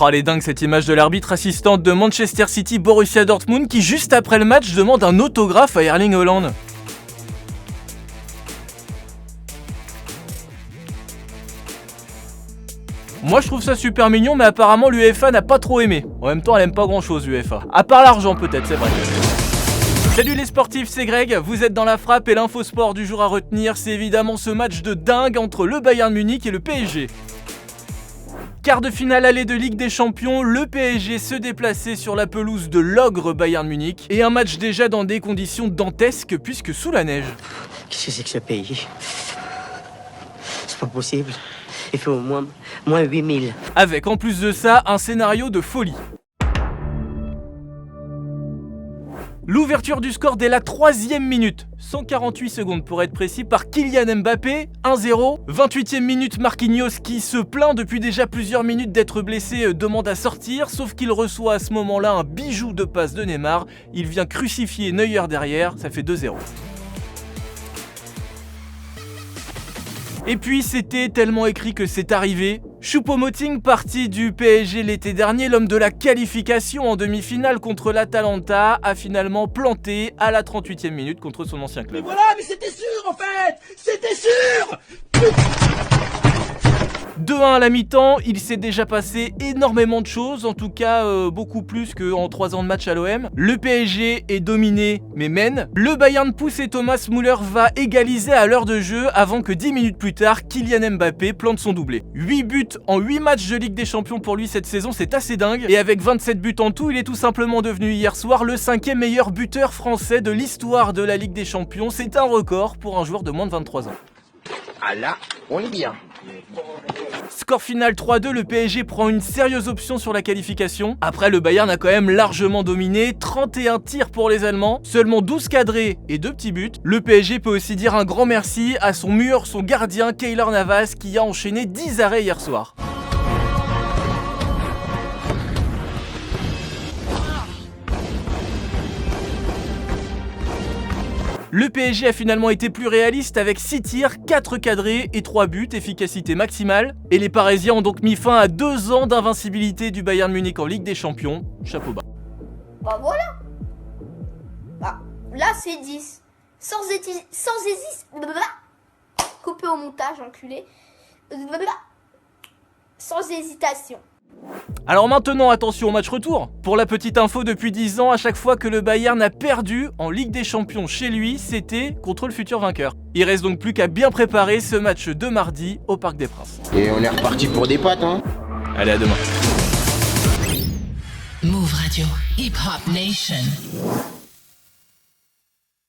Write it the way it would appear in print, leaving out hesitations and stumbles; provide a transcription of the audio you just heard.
Oh, elle est dingue cette image de l'arbitre assistante de Manchester City Borussia Dortmund qui juste après le match demande un autographe à Erling Haaland. Moi je trouve ça super mignon, mais apparemment l'UEFA n'a pas trop aimé. En même temps elle aime pas grand chose l'UEFA. À part l'argent peut-être, c'est vrai. Salut les sportifs, c'est Greg, vous êtes dans la frappe et l'infosport du jour à retenir, c'est évidemment ce match de dingue entre le Bayern Munich et le PSG. Quart de finale aller de Ligue des Champions, le PSG se déplaçait sur la pelouse de l'ogre Bayern Munich et un match déjà dans des conditions dantesques puisque sous la neige. Qu'est-ce que c'est que ce pays? C'est pas possible. Il fait au moins 8000. Avec en plus de ça un scénario de folie. L'ouverture du score dès la 3e minute, 148 secondes pour être précis, par Kylian Mbappé, 1-0. 28e minute, Marquinhos qui se plaint depuis déjà plusieurs minutes d'être blessé demande à sortir, sauf qu'il reçoit à ce moment-là un bijou de passe de Neymar. Il vient crucifier Neuer derrière, ça fait 2-0. Et puis c'était tellement écrit que c'est arrivé. Choupo-Moting, parti du PSG l'été dernier, l'homme de la qualification en demi-finale contre l'Atalanta, a finalement planté à la 38e minute contre son ancien club. Mais voilà, mais c'était sûr en fait! C'était sûr! 2-1 à la mi-temps, il s'est déjà passé énormément de choses, en tout cas beaucoup plus qu'en 3 ans de match à l'OM. Le PSG est dominé mais mène. Le Bayern pousse et Thomas Müller va égaliser à l'heure de jeu avant que 10 minutes plus tard, Kylian Mbappé plante son doublé. 8 buts en 8 matchs de Ligue des Champions pour lui cette saison, c'est assez dingue. Et avec 27 buts en tout, il est tout simplement devenu hier soir le 5e meilleur buteur français de l'histoire de la Ligue des Champions. C'est un record pour un joueur de moins de 23 ans. Ah là, on est bien. Score final 3-2, le PSG prend une sérieuse option sur la qualification. Après, le Bayern a quand même largement dominé, 31 tirs pour les Allemands, seulement 12 cadrés et 2 petits buts. Le PSG peut aussi dire un grand merci à son mur, son gardien Keylor Navas qui a enchaîné 10 arrêts hier soir. Le PSG a finalement été plus réaliste avec 6 tirs, 4 cadrés et 3 buts, efficacité maximale. Et les Parisiens ont donc mis fin à 2 ans d'invincibilité du Bayern Munich en Ligue des Champions. Chapeau bas. Bah voilà. Bah là c'est 10. Sans coupé au montage, enculé. Sans hésitation. Alors maintenant, attention au match retour. Pour la petite info, depuis 10 ans, à chaque fois que le Bayern a perdu en Ligue des Champions chez lui, c'était contre le futur vainqueur. Il reste donc plus qu'à bien préparer ce match de mardi au Parc des Princes. Et on est reparti pour des pâtes, hein? Allez, à demain. Move Radio, Hip Hop Nation.